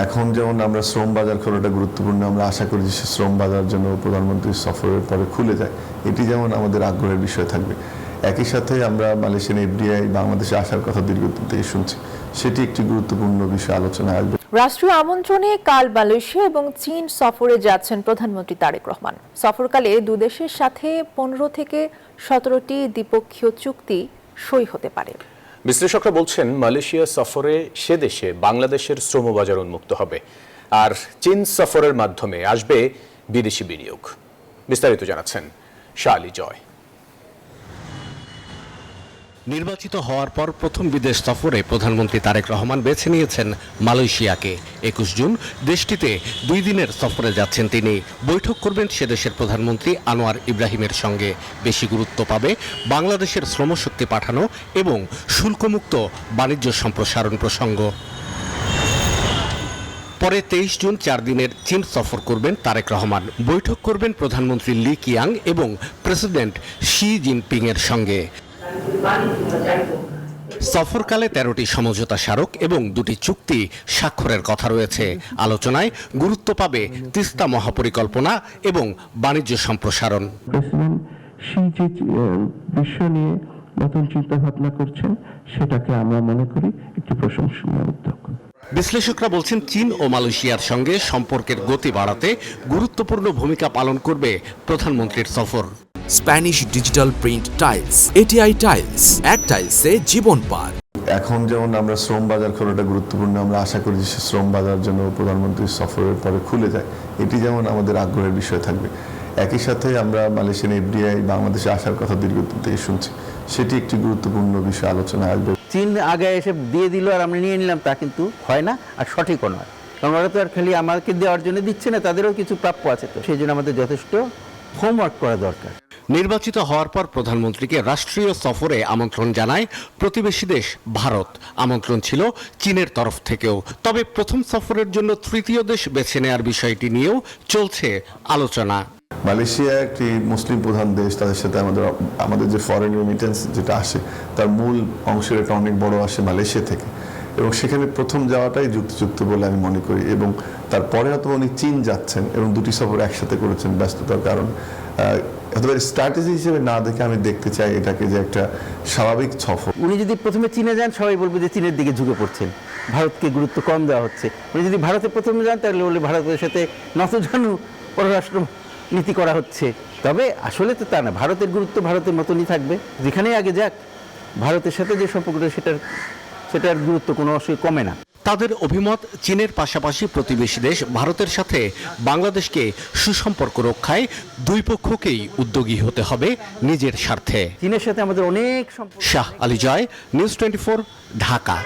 এখন যেমন আমরা শ্রম বাজার খোলাটা গুরুত্বপূর্ণ, আমরা আশা করি যে শ্রম বাজার জন্য প্রধানমন্ত্রীর সফরের পরে খুলে যায়, এটি যেমন আমাদের আগ্রহের বিষয় থাকবে। একই সাথে আমরা মালয়েশিয়ান এফডিআই বাংলাদেশে আসার কথা দীর্ঘদিন থেকে শুনছি, সেটি একটি গুরুত্বপূর্ণ বিষয় আলোচনায় আসবে। রাষ্ট্রীয় আমন্ত্রণে কাল মালয়েশিয়া এবং চীন সফরে যাচ্ছেন প্রধানমন্ত্রী তারেক রহমান। সফরকালে দুদেশের সাথে 15 থেকে 17টি দ্বিপক্ষীয় চুক্তি সই হতে পারে। বিশ্লেষকরা বলছেন, মালয়েশিয়া সফরে সে দেশে বাংলাদেশের শ্রমবাজার উন্মুক্ত হবে, আর চীন সফরের মাধ্যমে আসবে বিদেশি বিনিয়োগ। বিস্তারিত জানাচ্ছেন শাহ আলী জয়। নির্বাচিত হওয়ার পর প্রথম বিদেশ সফরে প্রধানমন্ত্রী তারেক রহমান বেছে নিয়েছেন মালয়েশিয়াকে। 21 জুন দেশটিতে 2 দিনের সফরে যাচ্ছেন তিনি। বৈঠক করবেন সে দেশের প্রধানমন্ত্রী আনোয়ার ইব্রাহিমের সঙ্গে। বেশি গুরুত্ব পাবে বাংলাদেশের শ্রমশক্তি পাঠানো এবং শুল্কমুক্ত বাণিজ্য সম্প্রসারণ প্রসঙ্গ। পরে 23 জুন 4 দিনের চীন সফর করবেন তারেক রহমান। বৈঠক করবেন প্রধানমন্ত্রী লি কিয়াং এবং প্রেসিডেন্ট শি জিনপিং এর সঙ্গে। সফরকালে 13টি সমঝোতা স্মারক এবং 2টি চুক্তি স্বাক্ষরের কথা রয়েছে। আলোচনায় গুরুত্ব পাবে তিস্তা মহাপরিকল্পনা এবং বাণিজ্য সম্প্রসারণ। প্রেসিডেন্ট শি যে বিষয় নিয়ে নতুন চিন্তা ভাবনা করছেন, সেটাকে আমরা মনে করি একটি প্রশংসনীয় উদ্যোগ। বিশ্লেষকরা বলছেন, চীন ও মালয়েশিয়ার সঙ্গে সম্পর্কের গতি বাড়াতে গুরুত্বপূর্ণ ভূমিকা পালন করবে প্রধানমন্ত্রীর সফর। Spanish digital print tiles, ATI tiles, এক টাইলসে জীবন পার। এখন যেমন আমরা শ্রম বাজার খোলাটা গুরুত্বপূর্ণ, আমরা আশা করি যে শ্রম বাজার জন্য প্রধানমন্ত্রীর সফরের পরে খুলে যায়, এটি যেমন আমাদের আগ্রহের বিষয় থাকবে। একই সাথে আমরা মালয়েশিয়ান এফডিআই বাংলাদেশে আসার কথা দীর্ঘদিন থেকে শুনছি, সেটি একটি গুরুত্বপূর্ণ বিষয় আলোচনায় আসবে। চীন আগে এসে দিয়ে দিল আর আমরা নিয়ে নিলাম, তা কিন্তু হয় না, আর সঠিকও নয়। কারণ ওরা তো আর খালি আমাকে দেওয়ার জন্য দিচ্ছে না, তাদেরও কিছু প্রাপ্য আছে, তো সেই জন্য আমাদের যথেষ্ট হোমওয়ার্ক করা দরকার। নির্বাচিত হওয়ার পর প্রধানমন্ত্রীকে রাষ্ট্রীয় সফরে আমন্ত্রণ জানায় প্রতিবেশী দেশ ভারত। আমন্ত্রণ ছিল চীনের তরফ থেকেও। তবে প্রথম সফরের জন্য তৃতীয় দেশ বেছে নেওয়ার বিষয়টি নিয়েও চলছে আলোচনা। মালয়েশিয়া একটি মুসলিম প্রধান দেশ, তাদের সাথে আমাদের যে ফরেন রেমিটেন্স যেটা আসে, তার মূল অংশের একটা অনেক বড় আসে মালয়েশিয়া থেকে, এবং সেখানে প্রথম যাওয়াটাই যুক্তিযুক্ত বলে আমি মনে করি। এবং তারপরে হয়তো উনি চীন যাচ্ছেন এবং 2টি সফর একসাথে করেছেন ব্যস্ততার কারণ। স্ট্র্যাটেজি হিসেবে না দেখে আমি দেখতে চাই এটাকে যে একটা স্বাভাবিক সফর। উনি যদি প্রথমে চীনে যান, সবাই বলবে যে চীনের দিকে ঝুঁকে পড়ছেন, ভারতকে গুরুত্ব কম দেওয়া হচ্ছে। উনি যদি ভারতে প্রথমে যান, তাহলে বলে ভারতের সাথে নতজানু পররাষ্ট্র নীতি করা হচ্ছে। তবে আসলে তো তা না, ভারতের গুরুত্ব ভারতের মতনই থাকবে। যেখানেই আগে যাক, ভারতের সাথে যে সম্পর্কটা সেটার গুরুত্ব কোনো অংশে কমে না। তাদের অভিমত, চীনের পাশাপাশি প্রতিবেশী দেশ ভারতের সাথে বাংলাদেশকে সুসম্পর্ক রক্ষায় দুই পক্ষকেই উদ্যোগী হতে হবে নিজের স্বার্থে। চীনের সাথে আমাদের অনেক শাহ আলী জয়, নিউজ 24, ঢাকা।